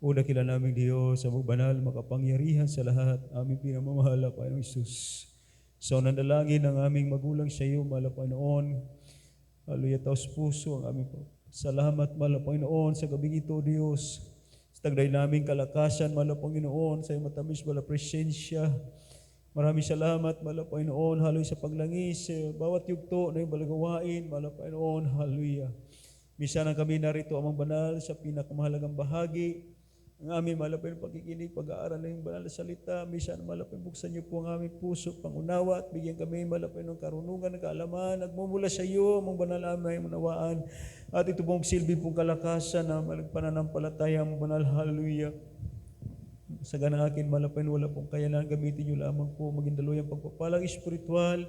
O dakila naming Diyos, sa banal, makapangyarihan sa lahat, aming pinamamahala, Panginoong Isus. So nandalangin ang aming magulang sa iyo, mahal na Panginoon. Hallelujah, taos puso ang aming salamat, mahal na Panginoon, sa gabing ito, Diyos. Sa tagday naming kalakasan, mahal na Panginoon, sa iyong matamis, mahal na presensya. Maraming salamat, mahal na Panginoon, hallelujah, sa paglangis, bawat yugto na iyong balagawain, mahal na Panginoon, hallelujah. Minsan ang kami narito amang banal sa pinakamahalagang bahagi, ang aming malapit pagkikinig, pag-aaral ng banal na salita. Minsan malapit buksan niyo po ang aming puso, pangunawa at bigyan kami malapit ng karunungan, ng kaalaman, nagmumula sa iyo, ang banal aming unawaan. At ito pong silbi pong kalakasan na pananampalataya ang banal, hallelujah. Sa ganang akin malapit, wala pong kayanan, gamitin niyo lamang po, maging daluyang pagpapalang espiritual.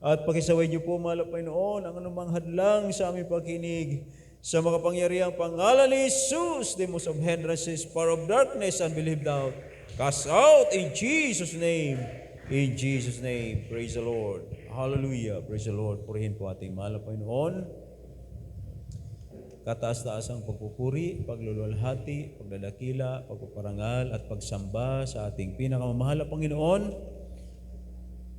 At pakisaway niyo po, malapit noon, ang anumang hadlang sa aming pagkinig. Sa makapangyarihang pangalan ni Jesus, the most of hindrances, power of darkness, unbelief, doubt, cast out in Jesus' name. In Jesus' name. Praise the Lord. Hallelujah. Praise the Lord. Purihin po ating mahal na Panginoon. Kataas-taas ang pagpupuri, pagluluwalhati, pagdadakila, pagpaparangal, at pagsamba sa ating pinakamamahal na Panginoon.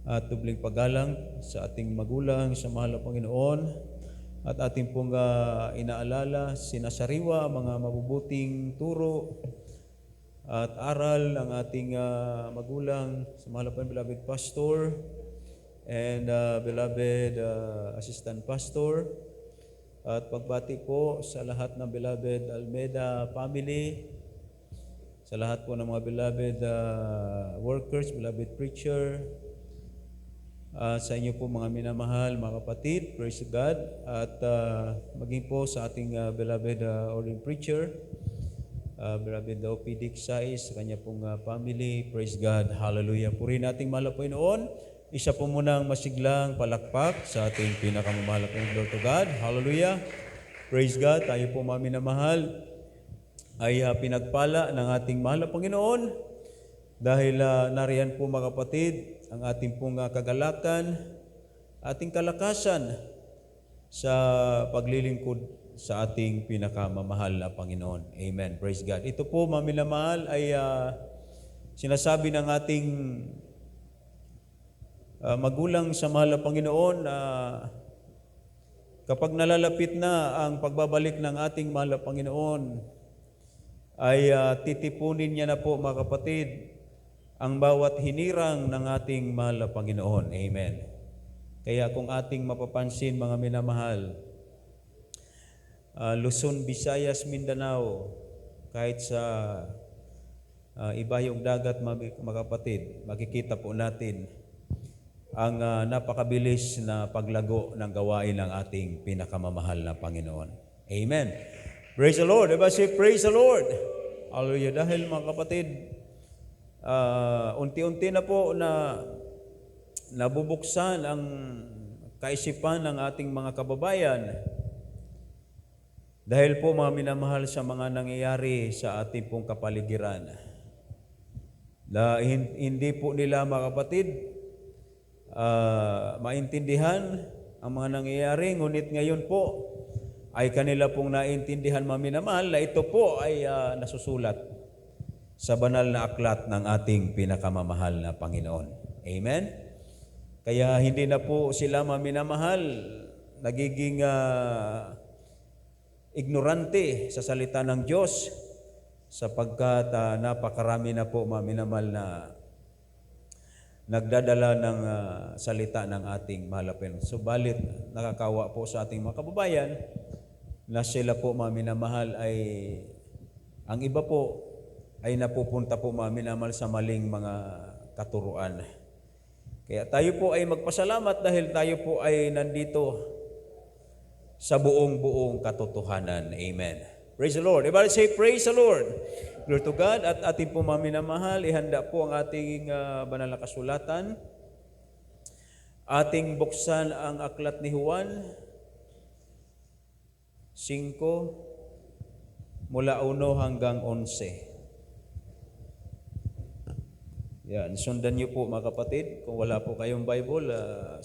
At tubling paggalang sa ating magulang, sa mahal na Panginoon. At ating pong inaalala, sinasariwa ang mga mabubuting turo at aral ng ating magulang, sa mahal na beloved pastor and beloved assistant pastor. At pagbati po sa lahat ng beloved Almeida family, sa lahat po ng mga beloved workers, beloved preacher, sa inyo po mga minamahal, mga kapatid, praise God. At maging po sa ating beloved ordinary preacher, beloved O.P. Diksay, sa kanya pong family, praise God, hallelujah. Purihin nating mahal na Panginoon. Isa po munang masiglang palakpak sa ating pinakamamahal na Lord to God, hallelujah. Praise God, tayo po mga minamahal ay pinagpala ng ating mahal na Panginoon dahil nariyan po mga kapatid ang ating pong kagalakan, ating kalakasan sa paglilingkod sa ating pinakamamahal na Panginoon. Amen. Praise God. Ito po, mga minamahal, ay sinasabi ng ating magulang sa mahal na Panginoon na kapag nalalapit na ang pagbabalik ng ating mahal na Panginoon, ay titipunin niya na po, mga kapatid, ang bawat hinirang ng ating mahal na Panginoon. Amen. Kaya kung ating mapapansin, mga minamahal, Luzon, Visayas, Mindanao, kahit sa ibayong dagat, mga kapatid, makikita po natin ang napakabilis na paglago ng gawain ng ating pinakamamahal na Panginoon. Amen. Praise the Lord. Diba say, praise the Lord. Hallelujah. Dahil mga kapatid, unti-unti na po na nabubuksan ang kaisipan ng ating mga kababayan dahil po mga minamahal sa mga nangyayari sa ating pong kapaligiran. Hindi po nila, mga kapatid, maintindihan ang mga nangyayari, ngunit ngayon po ay kanila pong naintindihan, mga minamahal, na ito po ay nasusulat sa banal na aklat ng ating pinakamamahal na Panginoon. Amen? Kaya hindi na po sila, mga minamahal, nagiging ignorante sa salita ng Diyos sapagkat napakarami na po, mga minamahal, na nagdadala ng salita ng ating mahal na Panginoon. Subalit, nakakawa po sa ating mga kababayan na sila po, mga minamahal, ay ang iba po ay napupunta po, mga minamahal, sa maling mga katuruan. Kaya tayo po ay magpasalamat dahil tayo po ay nandito sa buong katotohanan. Amen. Praise the Lord. Everybody say, praise the Lord. Glory to God. At ating po, mga minamahal, ihanda po ang ating banal na kasulatan. Ating buksan ang aklat ni Juan 5, mula 1 hanggang 11. Yan, sundan niyo po, mga kapatid. Kung wala po kayong Bible,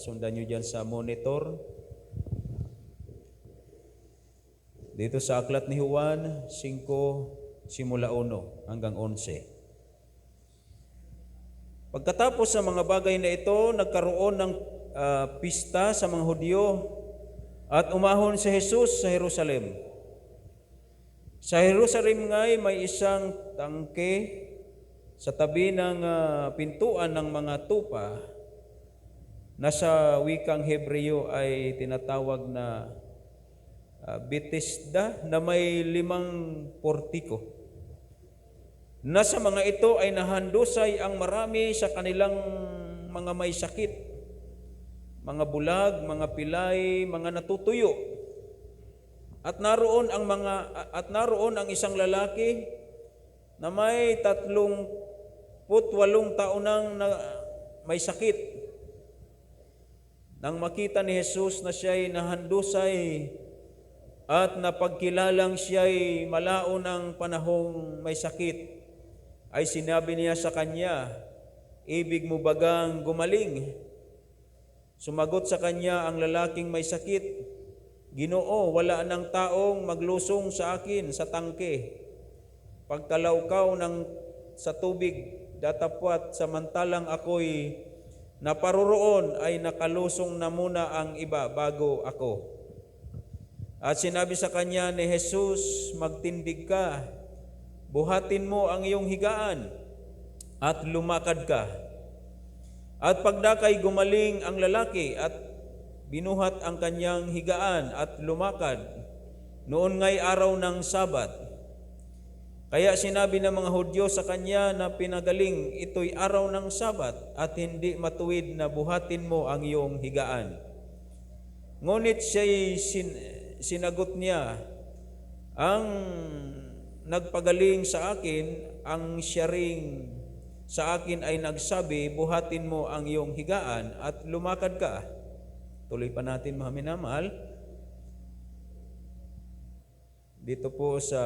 sundan niyo dyan sa monitor. Dito sa aklat ni Juan 5, simula 1 hanggang 11. Pagkatapos sa mga bagay na ito, nagkaroon ng pista sa mga Hudyo at umahon si Jesus sa Jerusalem. Sa Jerusalem nga'y may isang tangke sa tabi ng pintuan ng mga tupa na sa wikang Hebreo ay tinatawag na Bethesda na may 5 portiko. Nasa mga ito ay nahandusay ang marami sa kanilang mga may sakit, mga bulag, mga pilay, mga natutuyo. At naroon ang isang lalaki na may 38 taon nang may sakit. Nang makita ni Jesus na siya'y nahandusay at napagkilalang siya'y malao ng panahong may sakit, ay sinabi niya sa kanya, "Ibig mo bagang gumaling?" Sumagot sa kanya ang lalaking may sakit, "Ginoo, wala ng taong maglusong sa akin sa tangke. Pagkalawkaw sa tubig datapwat, samantalang ako'y naparoroon ay nakalusong na muna ang iba bago ako." At sinabi sa kanya ni Jesus, "Magtindig ka, buhatin mo ang iyong higaan at lumakad ka." At pagdakay gumaling ang lalaki at binuhat ang kanyang higaan at lumakad. Noon nga'y araw ng Sabat. Kaya sinabi ng mga Hudyo sa kanya na pinagaling, "Ito'y araw ng Sabat at hindi matuwid na buhatin mo ang iyong higaan." Ngunit siya'y sinagot niya, "Ang nagpagaling sa akin, ang siya ring sa akin ay nagsabi, buhatin mo ang iyong higaan at lumakad ka." Tuloy pa natin, mga minamahal. Dito po sa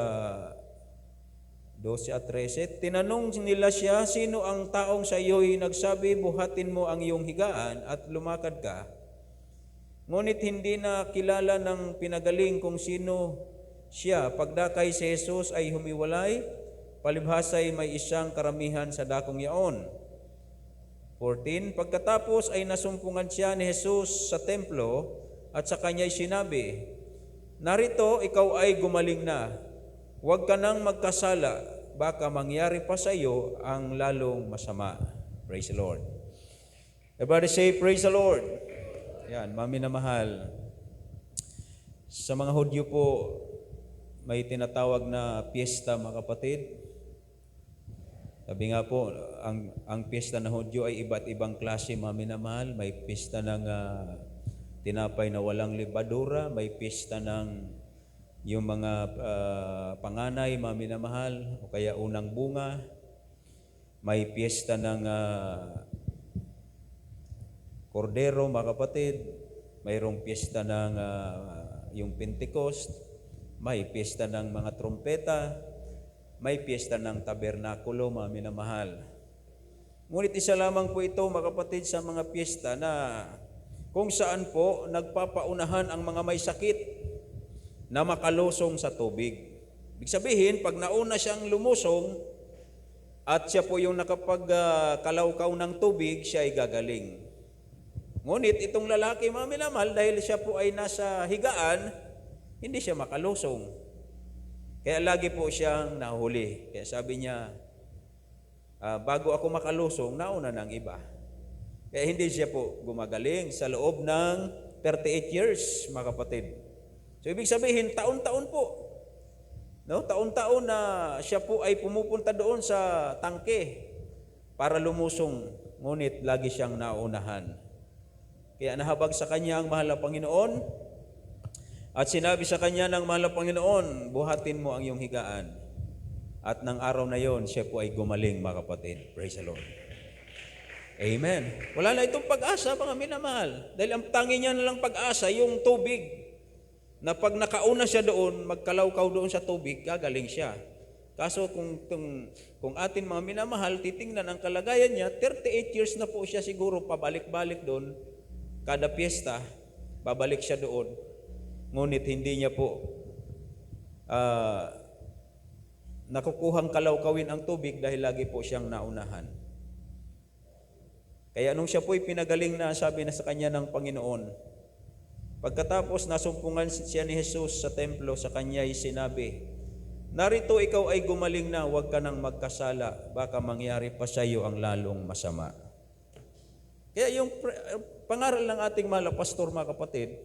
12 at 13, tinanong nila siya, "Sino ang taong sa iyo'y nagsabi, buhatin mo ang iyong higaan at lumakad ka?" Ngunit hindi na kilala ng pinagaling kung sino siya. Pagdakay si Jesus ay humiwalay, palibhasay may isang karamihan sa dakong yaon. 14, pagkatapos ay nasumpungan siya ni Jesus sa templo at sa kanya'y sinabi, "Narito, ikaw ay gumaling na. Huwag ka nang magkasala, baka mangyari pa sa iyo ang lalong masama." Praise the Lord. Everybody say, "Praise the Lord." Yan, mami na mahal. Sa mga Hudyo po, may tinatawag na piyesta, mga kapatid. Sabi nga po, ang piyesta ng Hudyo ay iba't ibang klase, mami na mahal. May piyesta ng tinapay na walang libadura, may piyesta ng yung mga panganay, mami na mahal, o kaya unang bunga. May piyesta ng kordero, mga kapatid. Mayroong piyesta ng yung Pentecost. May piyesta ng mga trompeta. May piyesta ng tabernakulo, mga minamahal. Ngunit isa lamang po ito, mga kapatid, sa mga piyesta na kung saan po nagpapaunahan ang mga may sakit na makalusong sa tubig. Ibig sabihin, pag nauna siyang lumusong at siya po yung nakapagkalawkaw ng tubig, siya ay gagaling. Ngunit itong lalaki, mga minamahal, dahil siya po ay nasa higaan, hindi siya makalusong. Kaya lagi po siyang nahuli. Kaya sabi niya, bago ako makalusong, nauna ng iba. Kaya hindi siya po gumagaling sa loob ng 38 years, mga kapatid. So ibig sabihin, taon-taon po. No? Taon-taon na siya po ay pumupunta doon sa tangke para lumusong. Ngunit lagi siyang naunahan. Kaya nahabag sa kanya ang mahal na Panginoon at sinabi sa kanya ng mahal na Panginoon, "Buhatin mo ang iyong higaan." At ng araw na yon, siya po ay gumaling, mga kapatid. Praise the Lord. Amen. Wala na itong pag-asa, mga minamahal. Dahil ang tangi niya nalang pag-asa, yung tubig. Na pag nakauna siya doon, magkalawkaw doon sa tubig, gagaling siya. Kaso kung atin mga minamahal, titingnan ang kalagayan niya, 38 years na po siya siguro pabalik-balik doon. Kada piyesta, babalik siya doon. Ngunit hindi niya po nakukuhang kalawkawin ang tubig dahil lagi po siyang naunahan. Kaya nung siya po'y pinagaling na, sabi na sa kanya ng Panginoon, pagkatapos nasumpungan siya ni Jesus sa templo, sa kanya'y sinabi, narito ikaw ay gumaling na, huwag ka nang magkasala, baka mangyari pa sa iyo ang lalong masama. Kaya yung pangaral ng ating mahal na pastor, mga kapatid,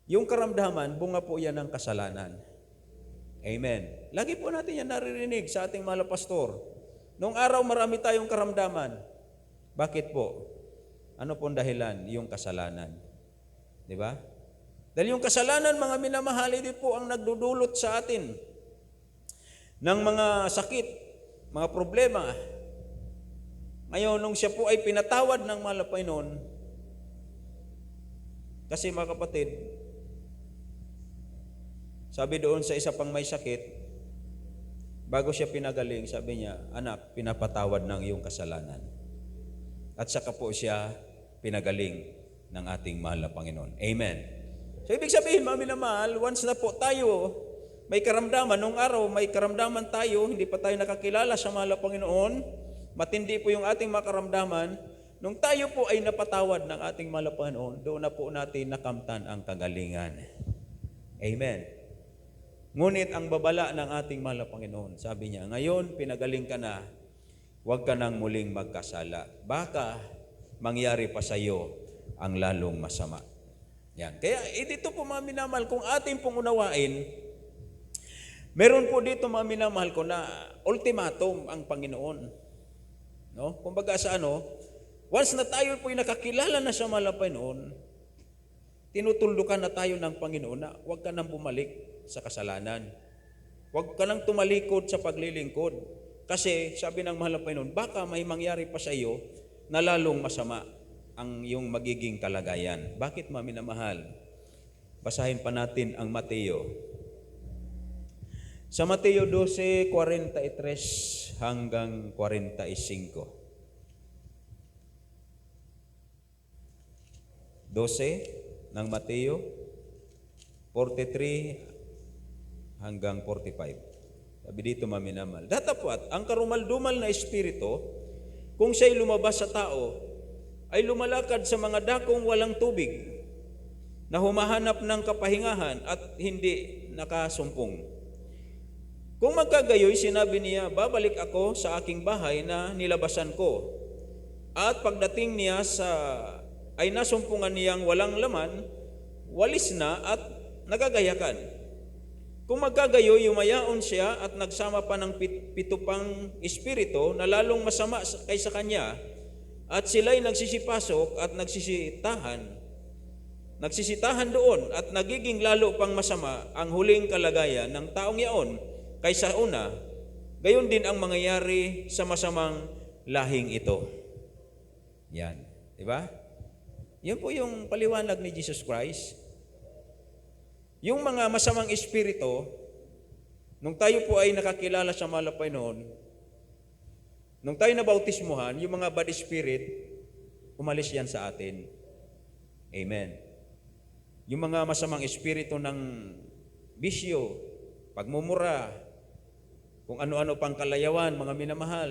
yung karamdaman, bunga po yan ng kasalanan. Amen. Lagi po natin yan naririnig sa ating mahal na pastor. Noong araw marami tayong karamdaman. Bakit po? Ano pong dahilan? Yung kasalanan. Di ba? Dahil yung kasalanan, mga minamahal, din po ang nagdudulot sa atin ng mga sakit, mga problema. Ngayon, nung siya po ay pinatawad ng mahal na Panginoon, kasi mga kapatid, sabi doon sa isa pang may sakit, bago siya pinagaling, sabi niya, anak, pinapatawad ng iyong kasalanan. At saka po siya pinagaling ng ating mahal na Panginoon. Amen. So, ibig sabihin, mga minamahal, once na po tayo may karamdaman, nung araw may karamdaman tayo, hindi pa tayo nakakilala sa mahal na Panginoon, matindi po yung ating mga karamdaman, nung tayo po ay napatawad ng ating mahal na Panginoon, doon na po natin nakamtan ang kagalingan. Amen. Ngunit ang babala ng ating mahal na Panginoon, sabi niya, ngayon pinagaling ka na, huwag ka nang muling magkasala. Baka mangyari pa sa iyo ang lalong masama. Yan. Kaya dito po mga minamahal, kung ating pong unawain, meron po dito mga minamahal ko na ultimatum ang Panginoon. No? Kumbaga sa once na tayo po ay nakakilala na sa mahal na Panginoon, tinutuldukan na tayo ng Panginoon na huwag ka nang bumalik sa kasalanan. Huwag ka nang tumalikod sa paglilingkod. Kasi sabi ng mahal na Panginoon, baka may mangyari pa sa iyo na lalong masama ang iyong magiging kalagayan. Bakit minamahal? Basahin pa natin ang Mateo. Sa Mateo 12:43 hanggang 45. 12 ng Mateo, 43 hanggang 45. Sabi dito minamahal, datapwat ang karumaldumal na espiritu, kung siya'y lumabas sa tao, ay lumalakad sa mga dakong walang tubig, na humahanap ng kapahingahan at hindi nakasumpong. Kung magkagayoy, sinabi niya, babalik ako sa aking bahay na nilabasan ko. At pagdating niya ay nasumpungan niyang walang laman, walis na at nagagayakan. Kung magkagayo, yumayaon siya at nagsama pa ng pito pang espiritu na lalong masama kaysa kanya, at sila'y nagsisipasok at nagsisitahan doon at nagiging lalo pang masama ang huling kalagayan ng taong yaon kaysa una. Gayon din ang mangyayari sa masamang lahing ito. Yan. Diba? Yan po yung paliwanag ni Jesus Christ. Yung mga masamang espiritu, nung tayo po ay nakakilala sa mahal na Panginoon, nung tayo nabautismuhan, yung mga bad spirit, umalis yan sa atin. Amen. Yung mga masamang espiritu ng bisyo, pagmumura, kung ano-ano pang kalayawan, mga minamahal,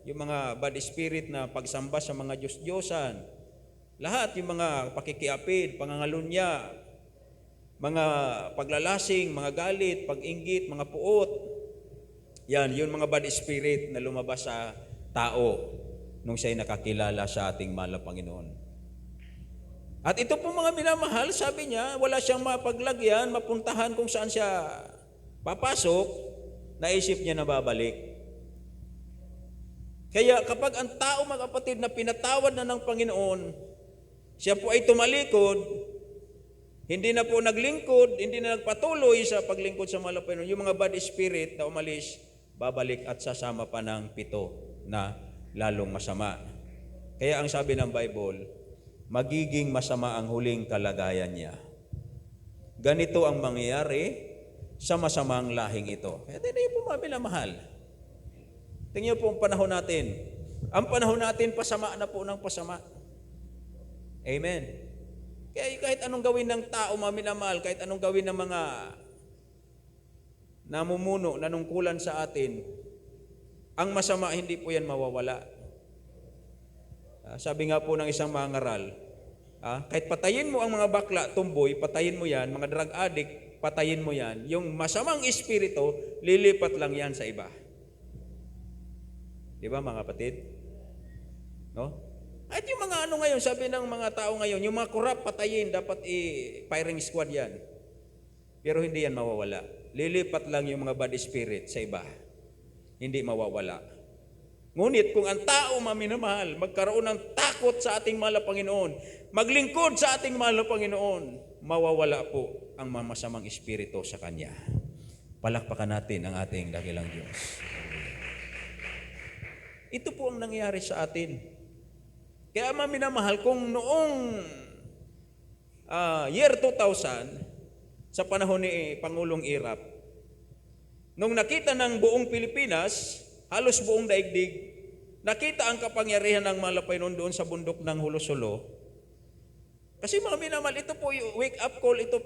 yung mga bad spirit na pagsamba sa mga Diyos-Diyosan, lahat yung mga pakikiapid, pangangalunya, mga paglalasing, mga galit, pag-inggit, mga puot. Yan, yun mga bad spirit na lumabas sa tao nung siya'y nakakilala sa ating mahal na Panginoon. At ito po mga minamahal, sabi niya, wala siyang mapaglagyan, mapuntahan kung saan siya papasok, naisip niya na babalik. Kaya kapag ang tao, mga kapatid, na pinatawad na ng Panginoon, siya po ay tumalikod, hindi na po naglingkod, hindi na nagpatuloy sa paglingkod sa mahal na Panginoon. Yung mga bad spirit na umalis, babalik at sasama pa ng pito na lalong masama. Kaya ang sabi ng Bible, magiging masama ang huling kalagayan niya. Ganito ang mangyayari sa masamang lahing ito. Kaya tingnan po mga minamahal. Tingnan po ang panahon natin. Ang panahon natin, pasama na po ng pasama. Amen. Kaya kahit anong gawin ng tao, mga minamahal, kahit anong gawin ng mga namumuno, nanungkulan sa atin, ang masama hindi po yan mawawala. Sabi nga po ng isang mangaral, kahit patayin mo ang mga bakla, tumboy, patayin mo yan, mga drug addict, patayin mo yan, yung masamang espiritu, lilipat lang yan sa iba. Di ba mga kapatid? No? At yung mga ano ngayon, sabi ng mga tao ngayon, yung mga korap patayin, dapat firing squad yan. Pero hindi yan mawawala. Lilipat lang yung mga bad spirit sa iba. Hindi mawawala. Ngunit kung ang tao maminamahal, magkaroon ng takot sa ating mahal na Panginoon, maglingkod sa ating mahal na Panginoon, mawawala po ang masamang espiritu sa Kanya. Palakpakan natin ang ating dakilang Diyos. Ito po ang nangyari sa atin. Kaya maminamahal, kung noong year 2000, sa panahon ni Pangulong Irap, nung nakita ng buong Pilipinas, halos buong daigdig, nakita ang kapangyarihan ng Panginoon doon sa bundok ng Hulo-Sulo. Kasi mga minamahal, ito po yung wake up call, ito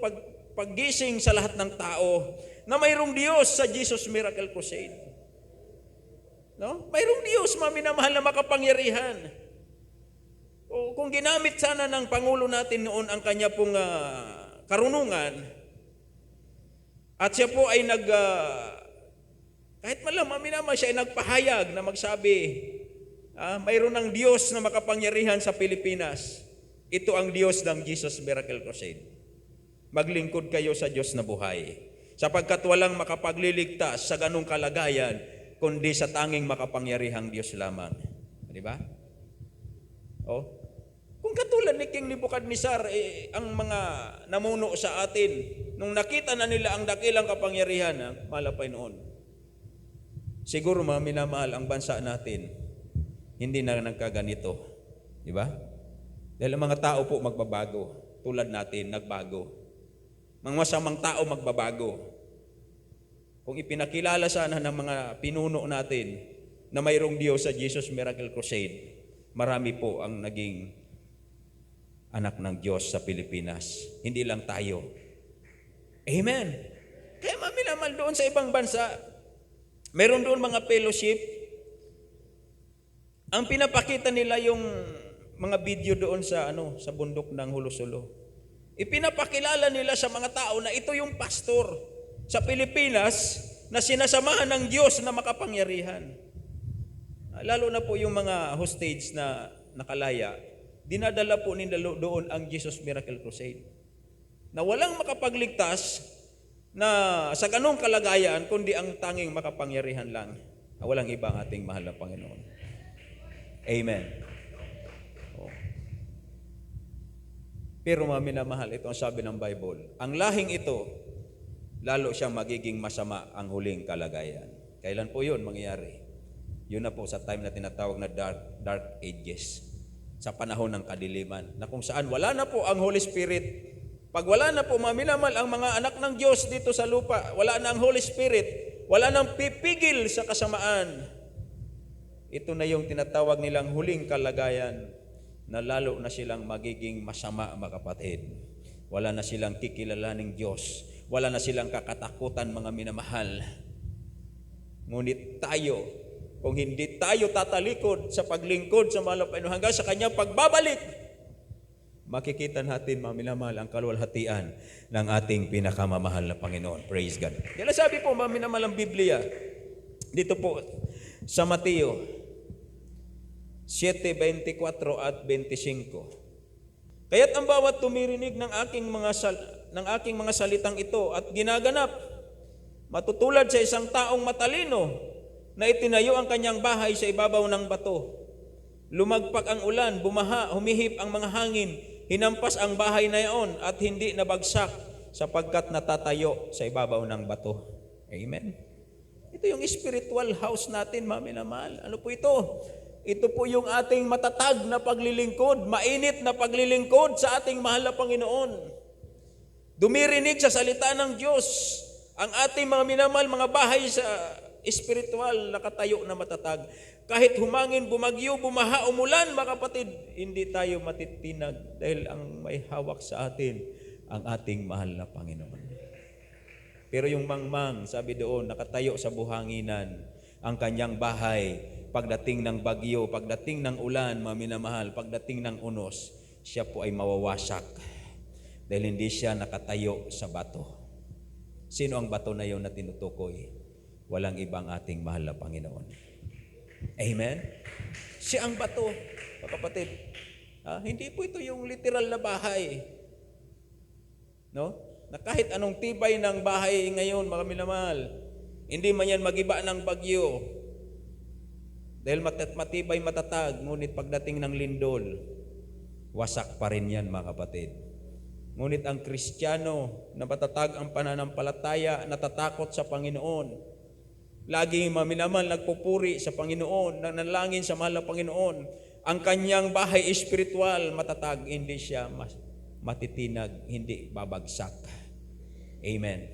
paggising sa lahat ng tao na mayroong Diyos sa Jesus Miracle Crusade. No? Mayroong Diyos, mga minamahal, na makapangyarihan. O kung ginamit sana ng Pangulo natin noon ang kanya pong karunungan, at siya po ay kahit malam, minamahal, siya ay nagpahayag na magsabi, mayroon ng Diyos na makapangyarihan sa Pilipinas. Ito ang Diyos ng Jesus Miracle Crusade. Maglingkod kayo sa Diyos na buhay, sapagkat walang makapagliligtas sa ganung kalagayan, kundi sa tanging makapangyarihang Diyos lamang. Di ba? Kung katulad ni King Nebuchadnezzar, ang mga namuno sa atin, nung nakita na nila ang dakilang kapangyarihan ng malapay noon, siguro mga minamahal, ang bansa natin, hindi na nagkaganito. Di ba? Dahil ang mga tao po magbabago. Tulad natin, nagbago. Mga masamang tao magbabago. Kung ipinakilala sana ng mga pinuno natin na mayroong Diyos sa Jesus Miracle Crusade, marami po ang naging anak ng Diyos sa Pilipinas. Hindi lang tayo. Amen. Kaya maminamal doon sa ibang bansa, meron doon mga fellowship. Ang pinapakita nila yung mga video doon sa bundok ng Hulo-Sulo. Ipinapakilala nila sa mga tao na ito yung pastor sa Pilipinas na sinasamahan ng Diyos na makapangyarihan. Lalo na po yung mga hostage na nakalaya, dinadala po nila doon ang Jesus Miracle Crusade. Na walang makapagligtas na sa ganong kalagayan, kundi ang tanging makapangyarihan lang. Walang ibang ating mahal na Panginoon. Amen. Pero mga minamahal, ito ang sabi ng Bible. Ang lahing ito, lalo siyang magiging masama ang huling kalagayan. Kailan po yun mangyayari? Yun na po sa time na tinatawag na dark ages. Sa panahon ng kadiliman. Na kung saan wala na po ang Holy Spirit. Pag wala na po, maminamal, ang mga anak ng Diyos dito sa lupa, wala na ang Holy Spirit, wala nang pipigil sa kasamaan. Ito na yung tinatawag nilang huling kalagayan na lalo na silang magiging masama, mga kapatid. Wala na silang kikilalaning Diyos. Wala na silang kakatakutan, mga minamahal. Ngunit tayo, kung hindi tayo tatalikod sa paglingkod sa mahal na Panginoon hanggang sa kanyang pagbabalik, makikita natin, mga minamahal, ang kaluwalhatian ng ating pinakamamahal na Panginoon. Praise God. Kaya sabi po, mga minamahal, ang Biblia, dito po sa Mateo 7:24 at 25. Kaya't ang bawat tumirinig ng aking mga salitang ito at ginaganap, matutulad sa isang taong matalino na itinayo ang kanyang bahay sa ibabaw ng bato. Lumagpak ang ulan, bumaha, humihip ang mga hangin, hinampas ang bahay na iyon at hindi nabagsak sapagkat natatayo sa ibabaw ng bato. Amen. Ito yung spiritual house natin, mga minamahal. Ano po ito? Ito po yung ating matatag na paglilingkod, mainit na paglilingkod sa ating mahal na Panginoon. Dumirinig sa salita ng Diyos ang ating mga minamahal, mga bahay sa espiritual na katayo na matatag. Kahit humangin, bumagyo, bumaha, umulan, mga kapatid, hindi tayo matitinag dahil ang may hawak sa atin ang ating mahal na Panginoon. Pero yung mangmang, sabi doon, nakatayo sa buhanginan ang kanyang bahay. Pagdating ng bagyo, pagdating ng ulan, mga minamahal, pagdating ng unos, siya po ay mawawasak dahil hindi siya nakatayo sa bato. Sino ang bato na yun na tinutukoy? Walang ibang ating mahal na Panginoon. Amen? Siya ang bato, mga kapatid. Hindi po ito yung literal na bahay. No? Na kahit anong tibay ng bahay ngayon, mga minamahal, hindi man yan magiba ng bagyo. Dahil matibay, matatag, ngunit pagdating ng lindol, wasak pa rin yan, mga kapatid. Ngunit ang Kristiyano na matatag ang pananampalataya, natatakot sa Panginoon, laging maminamal, nagpupuri sa Panginoon, nanalangin sa mahal na Panginoon, ang kanyang bahay espiritual, matatag, hindi siya matitinag, hindi babagsak. Amen.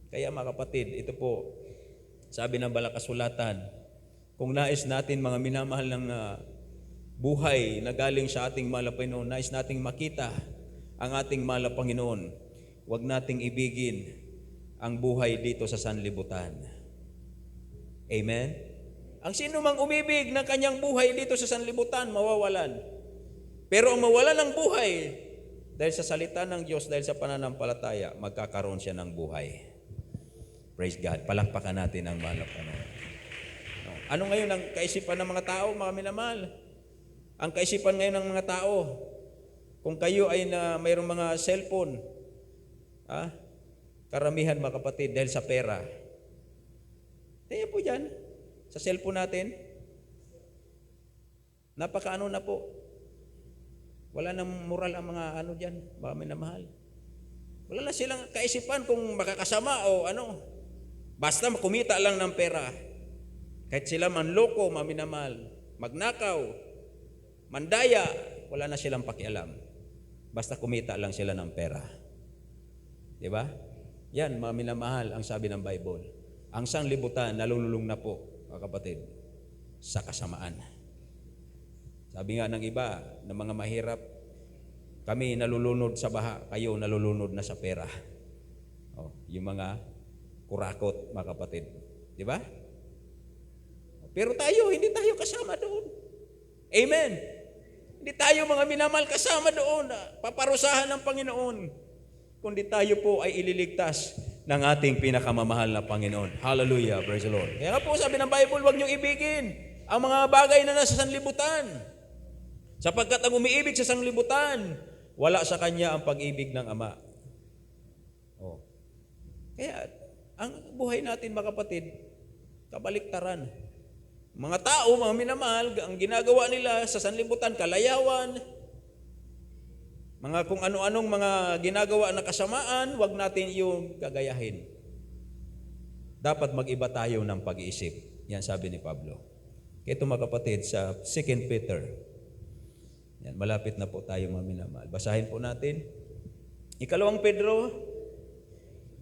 Kaya mga kapatid, ito po, sabi ng Balakasulatan, kung nais natin mga minamahal ng buhay na galing sa ating mahal na Panginoon, nais nating makita ang ating mahal na Panginoon, huwag nating ibigin ang buhay dito sa sanlibutan. Amen? Ang sino mang umibig ng kanyang buhay dito sa sanlibutan, mawawalan. Pero ang mawalan ng buhay, dahil sa salita ng Diyos, dahil sa pananampalataya, magkakaroon siya ng buhay. Praise God. Palakpakan natin ang mahal na Panginoon. Ano ngayon ang kaisipan ng mga tao, mga minamahal? Ang kaisipan ngayon ng mga tao, kung kayo ay mayroong mga cellphone, karamihan mga kapatid, dahil sa pera. Kaya po dyan, sa cellphone natin, napakaano na po. Wala nang moral ang mga dyan, mga minamahal. Wala na silang kaisipan kung makakasama o ano. Basta kumita lang ng pera. Kahit sila manloko, mga minamahal, magnakaw, mandaya, wala na silang pakialam. Basta kumita lang sila ng pera. Diba? Yan, mga minamahal, ang sabi ng Bible. Ang sanlibutan, nalululong na po, mga kapatid, sa kasamaan. Sabi nga ng iba, ng mga mahirap, kami nalulunod sa baha, kayo nalulunod na sa pera. Yung mga kurakot, mga kapatid. Diba? Pero tayo, hindi tayo kasama doon. Amen. Hindi tayo mga minamahal kasama doon. Paparusahan ng Panginoon. Kundi tayo po ay ililigtas ng ating pinakamamahal na Panginoon. Hallelujah. Praise the Lord. Kaya nga po sabi ng Bible, huwag niyong ibigin ang mga bagay na nasa sanlibutan. Sapagkat ang umiibig sa sanlibutan, wala sa kanya ang pag-ibig ng Ama. Kaya ang buhay natin mga kapatid, kabaliktaran. Mga tao, mga minamahal, ang ginagawa nila sa sanlibutan, kalayawan, mga kung ano-anong mga ginagawa na kasamaan, wag natin yung gagayahin. Dapat mag-iba tayo ng pag-iisip. Yan sabi ni Pablo. Kaya ito mga kapatid, sa 2 Peter, yan, malapit na po tayo mga minamahal. Basahin po natin. 2 Pedro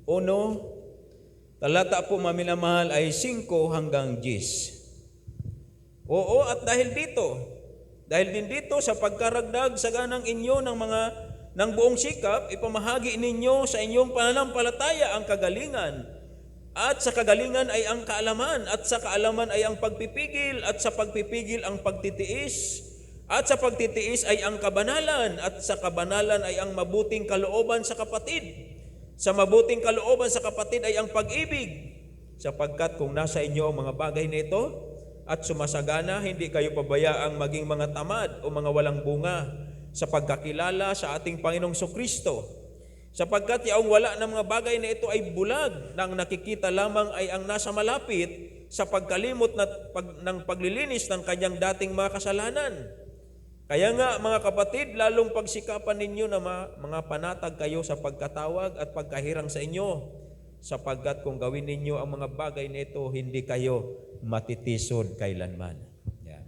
1, talata po mga minamahal ay 5 hanggang 10. Oo, at dahil din dito sa pagkaragdag sa ganang inyo ng buong sikap, ipamahagi ninyo sa inyong pananampalataya ang kagalingan. At sa kagalingan ay ang kaalaman, at sa kaalaman ay ang pagpipigil, at sa pagpipigil ang pagtitiis, at sa pagtitiis ay ang kabanalan, at sa kabanalan ay ang mabuting kalooban sa kapatid. Sa mabuting kalooban sa kapatid ay ang pag-ibig, sapagkat kung nasa inyo ang mga bagay na ito, at sumasagana, hindi kayo pabayaang maging mga tamad o mga walang bunga sa pagkakilala sa ating Panginoong Kristo. Sapagkat yaong wala ng mga bagay na ito ay bulag, nang nakikita lamang ay ang nasa malapit sa pagkalimot ng paglilinis ng kanyang dating mga kasalanan. Kaya nga mga kapatid, lalong pagsikapan ninyo na mga panatag kayo sa pagkatawag at pagkahirang sa inyo, sapagkat kung gawin ninyo ang mga bagay na ito, hindi kayo matitisod kailanman. Yan.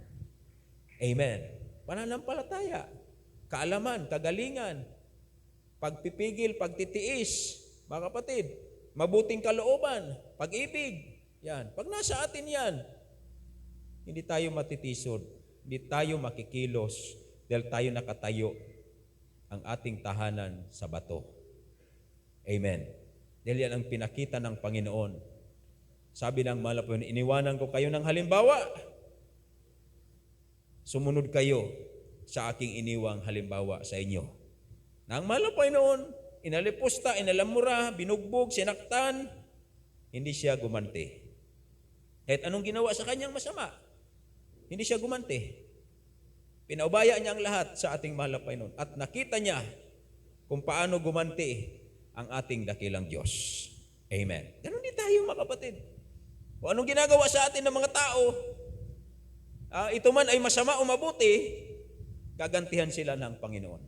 Amen. Pananampalataya, kaalaman, kagalingan, pagpipigil, pagtitiis, mga kapatid, mabuting kalooban, pag-ibig. Yan. Pag nasa atin yan, hindi tayo matitisod, hindi tayo makikilos dahil tayo nakatayo ang ating tahanan sa bato. Amen. Dahil yan ang pinakita ng Panginoon. Sabi ng mahal na Panginoon, iniwanan ko kayo ng halimbawa. Sumunod kayo sa aking iniwang halimbawa sa inyo. Na ang mahal na Panginoon, inalipusta, inalamura, binugbog, sinaktan, hindi siya gumanti. Kahit anong ginawa sa kanyang masama, hindi siya gumanti. Pinaubaya niya ang lahat sa ating mahal na Panginoon. At nakita niya kung paano gumanti ang ating dakilang Diyos. Amen. Ganun din tayo mga kapatid. Kung anong ginagawa sa atin ng mga tao, ito man ay masama o mabuti, gagantihan sila ng Panginoon.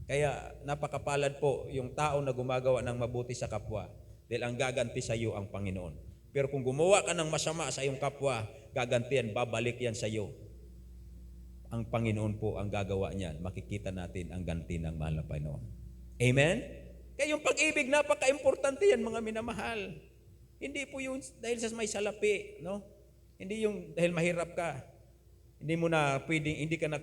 Kaya napakapalad po yung tao na gumagawa ng mabuti sa kapwa dahil ang gaganti sa iyo ang Panginoon. Pero kung gumawa ka ng masama sa iyong kapwa, gagantihan, babalik yan sa iyo. Ang Panginoon po ang gagawa niyan. Makikita natin ang ganti ng mahal na Panginoon. Amen? Kaya yung pag-ibig, napaka-importante yan mga minamahal. Hindi po yung dahil sa may salapi, no? Hindi yung dahil mahirap ka. Hindi ka na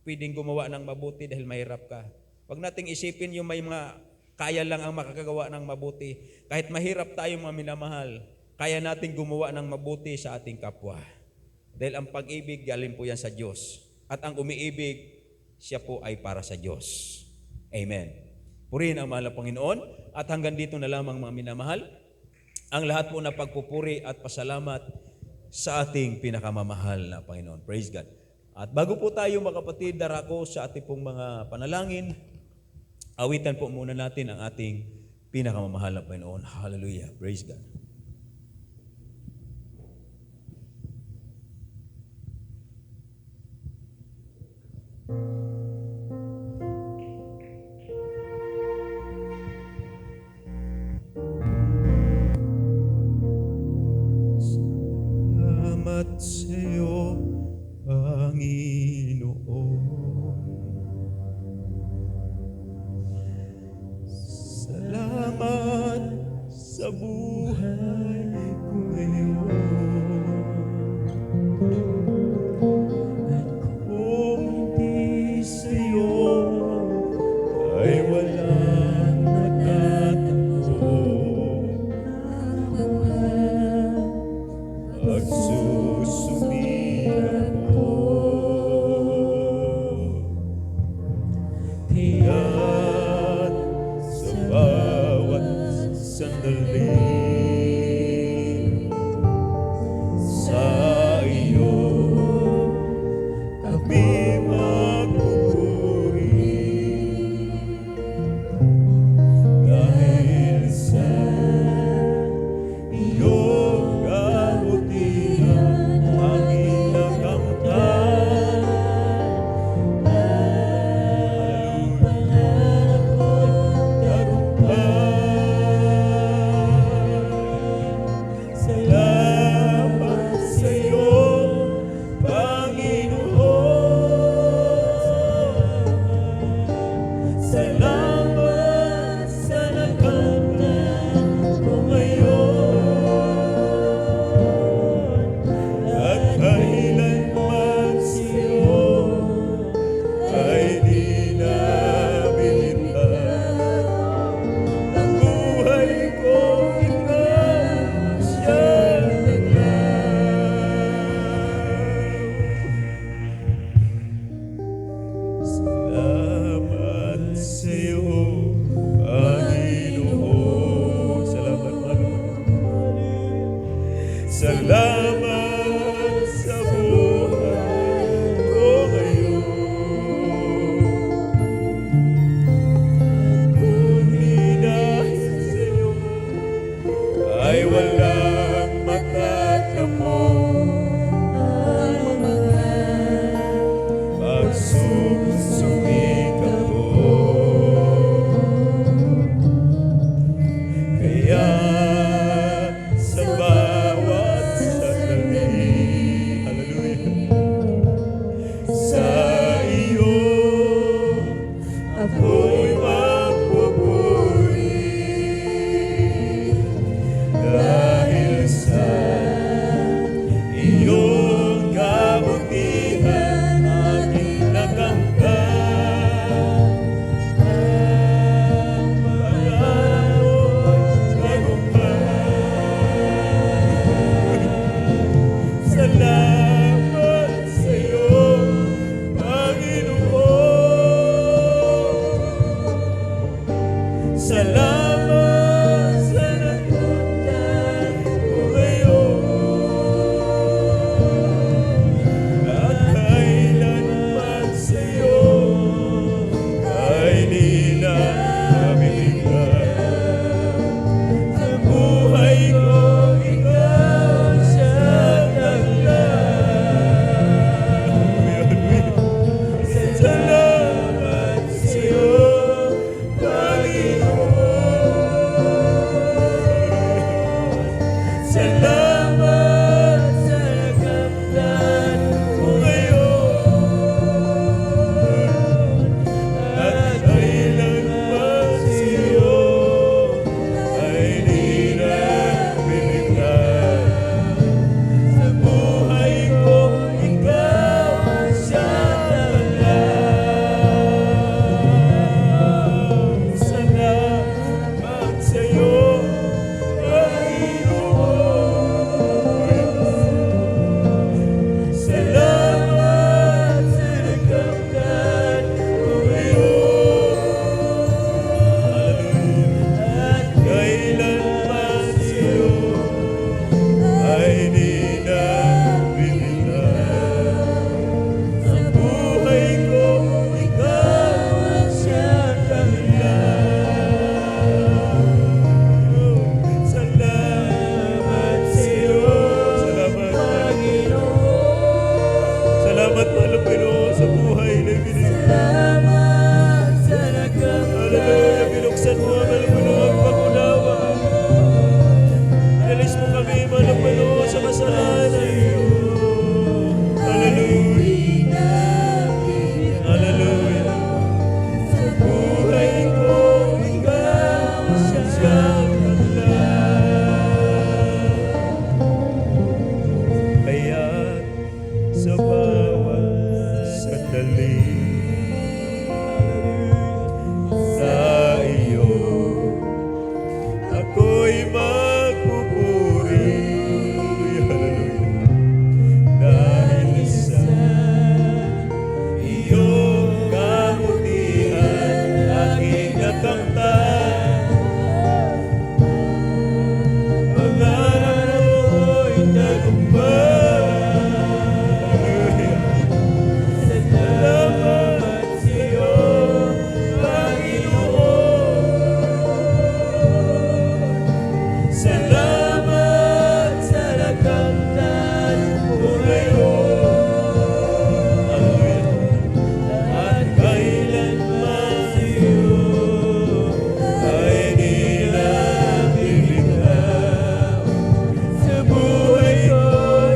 pwedeng gumawa ng mabuti dahil mahirap ka. Huwag nating isipin yung may mga kaya lang ang makakagawa ng mabuti. Kahit mahirap tayo mga minamahal, kaya nating gumawa ng mabuti sa ating kapwa. Dahil ang pag-ibig galing po yan sa Diyos. At ang umiibig, siya po ay para sa Diyos. Amen. Purihin ang mahal na Panginoon. At hanggang dito na lamang mga minamahal, ang lahat po na pagpupuri at pasalamat sa ating pinakamamahal na Panginoon. Praise God. At bago po tayo mga kapatid, darako sa ating pong mga panalangin, awitan po muna natin ang ating pinakamamahal na Panginoon. Hallelujah. Praise God. Salamat sa iyo, Panginoon. Salamat sa buhay ko ngayon. At kung di sa iyo ay walang matatakbo. Pagsusumikap mo, tiyan sa bawat sandali. Sa iyo kami magpupuri dahil sa iyong kabutihan. Salamat sa iyo, Panginoon. Salamat sa nakamtan ko ngayon. At kailanman sa iyo ay di na mabibigyan. Sa buhay ko, ikaw siyang naglaan. Salamat sa iyo, Panginoon. Salamat sa nakamtan ko ngayon. At kailanman sa iyo ay di na bibigyan. Sa buhay ko, ikaw ang siyang naglaan. Salamat sa iyo, Panginoon. Salamat sa nakamtan ko ngayon. At kailanman sa iyo ay di na bibigyan. Sa buhay ko, ikaw ang siyang dahilan. Salamat sa iyo, Panginoon. Salamat, mahal na Panginoon, sa buhay na binigay. Salamat sa nakamtan. Hallelujah, binuksan mo ang Panginoon ang pag-unawa. Inalis mo kami, mahal na Panginoon, sa kasalanan. Hallelujah. Hallelujah. Sa buhay ko, ikaw ang siyang naglaan. Kaya't sa bawat sandali sa iyo ako'y magpupuri. Hallelujah. Dahil sa iyong kabutihan aking nakamtan. Pangarap ko'y tagumpay. Salamat sa iyo, Panginoon. Salamat sa nakamtan ko ngayon. Hallelujah. At kailanman sa iyo ay di na bibigyan. Sa buhay ko,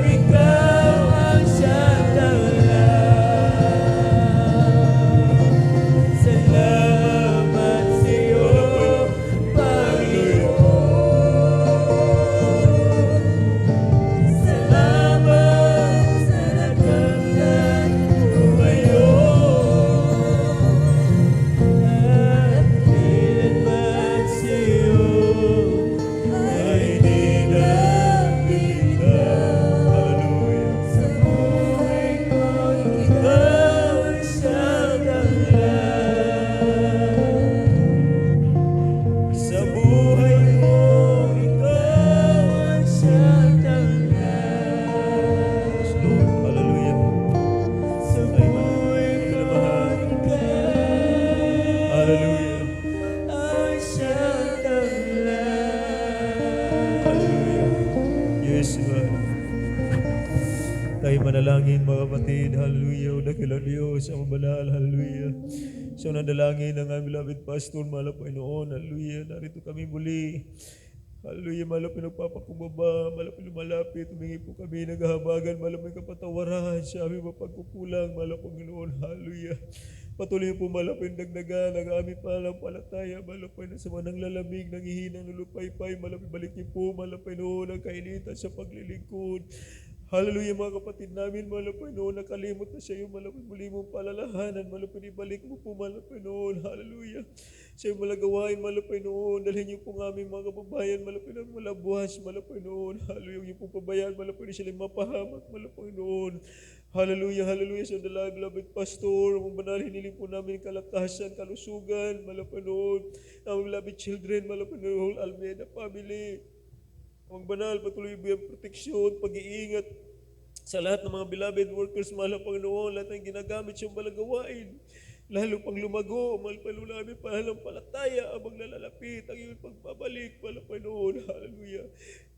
ikaw ang siyang dahilan. Salamat sa iyo, Panginoon. Salamat sa nakamtan ko ngayon. At kailanman sa iyo ay di na bibigyan. Hallelujah. Sa buhay ko, ikaw ang siyang dahilan. Sa buhay ko, ikaw ang siyang dahilan. Yes, Lord. Hallelujah. Sa buhay ko, ikaw Hallelujah. ang siyang dahilan. Hallelujah. Yes, Lord. Tayo manalangin mga kapatid. Hallelujah. O dakilang Diyos, ang mabanal. Hallelujah. So nanalangin ng aming beloved pastor, mahal na Panginoon. Hallelujah. Narito kami muli. Hallelujah. Mahal na pinagpapakumbaba. Mahal na lumalapit. Humingi po kami naghahabagan. Mahal na kapatawaran sa aming mapagkukulang. Mahal na Panginoon. Hallelujah. Patuloy po malapin dagdagan ang aming panampalataya, malapin sa manang lalamig, nangihinang lulupaypay, malapin balik niyo po, malapin noon ang kainitan sa paglilingkod. Hallelujah mga kapatid namin, mahal na Panginoon, nakalimot na sa iyo, mahal na muli mong palalahanan, mahal na ibalik mo po, mahal na Panginoon, hallelujah. Sa iyong malagawain, mahal na Panginoon, dalhin niyo po ng aming mga kababayan, mahal na Panginoon, malabuhas, mahal na Panginoon, hallelujah, yung pong pabayaan, mahal na Panginoon, sila mapahamak, mahal na Panginoon, hallelujah, hallelujah, sa dalag, beloved pastor, ang banal, hiniling po namin kalakasan, kalusugan, mahal na Panginoon, ang beloved children, mahal na Panginoon, Almeida family, ang banal, patuloy biyang proteksyon, pag-iingat sa lahat ng mga beloved workers, mahal na Panginoon, lahat ng ginagamit siyang balagawain, lalo pang lumago, mahal pa namin, pananampalataya, ang maglalalapit, ang iyong pagbabalik, mahal na Panginoon, hallelujah.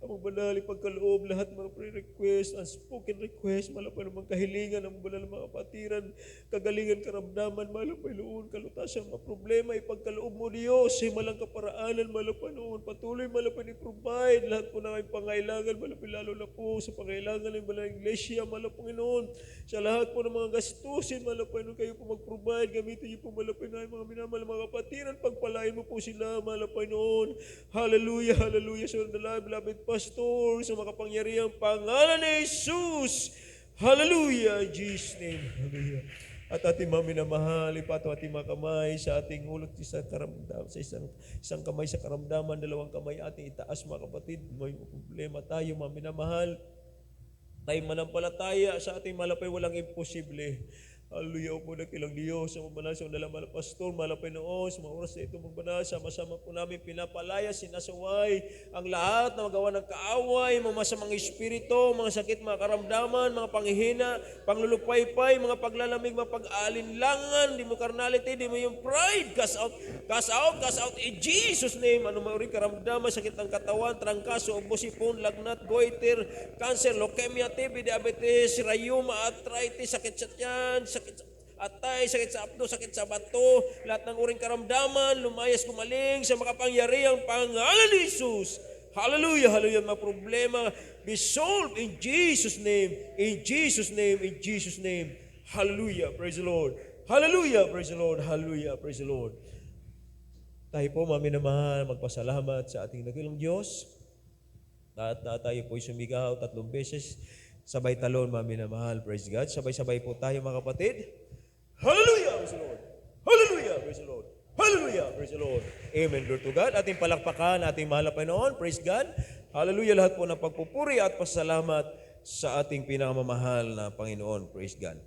Ang banal, ipagkaloob, lahat ng mga pre-request, unspoken request, mahal na Panginoon, kahilingan, ang banal mga kapatiran, kagalingan, karamdaman, mahal na Panginoon, kalutasan, mga problema, ipagkaloob mo Diyos, sa malang kaparaanan, mahal na Panginoon, patuloy, mahal na Panginoon, provide, lahat po ng aming pangailangan, mahal na Panginoon, lalo na po sa pangailangan ng banal ng iglesia, mahal na Panginoon, sa lahat po ng mga gastusin, mahal na Panginoon, kayo po mag-provide, gamitin niyo po, mahal na Panginoon, mga minamahal, mga kapatiran, pagpalain mo po sila, mahal na Panginoon, hallelujah, hallelujah, sa beloved pastor, sa makapangyarihang pangalan ni Jesus, hallelujah, in Jesus' name, hallelujah. At ating mga minamahal, ipato ating mga kamay sa ating ulot sa karamdaman, sa isang kamay sa karamdaman, dalawang kamay ating itaas mga kapatid, may problema tayo mga minamahal, tayo manampalataya sa ating malapay, walang imposible. Hallelujah po na kilang Diyos, sa mga sa dalang pastor, malapay noon, sa mga oras na ito magbanal, sama-sama po namin pinapalaya, sinasaway ang lahat na magawa ng kaaway, mga masamang espiritu, mga sakit, mga karamdaman, mga panghihina, panglulupaypay, mga paglalamig, mga pag-alinlangan, di mo carnality, di mo yung pride, cast out in Jesus' name. Ano mauri karamdaman, sakit ng katawan, trangkaso, obosipon, lagnat, goiter, cancer, leukemia, TB, diabetes, rayuma, arthritis, sakit sa tiyan, sakit sa atay, sakit sa apdo, sakit sa bato, lahat ng uring karamdaman, lumayas, gumaling sa makapangyarihang pangalan ni Jesus. Hallelujah, hallelujah, mga problema be solved in Jesus' name, in Jesus' name, in Jesus' name. Hallelujah, praise the Lord. Hallelujah, praise the Lord. Hallelujah, praise the Lord. Tayo po, mga minamahal, magpasalamat sa ating dakilang Diyos. At tayo po'y sumigaw 3 beses. Sabay talon, mga minamahal. Praise God. Sabay-sabay po tayo, mga kapatid. Hallelujah! Praise the Lord. Hallelujah! Praise the Lord. Hallelujah! Praise the Lord. Amen. Glory to God. Ating palakpakan, ating mahal na Panginoon. Praise God. Hallelujah. Lahat po ng pagpupuri at pasalamat sa ating pinakamamahal na Panginoon. Praise God.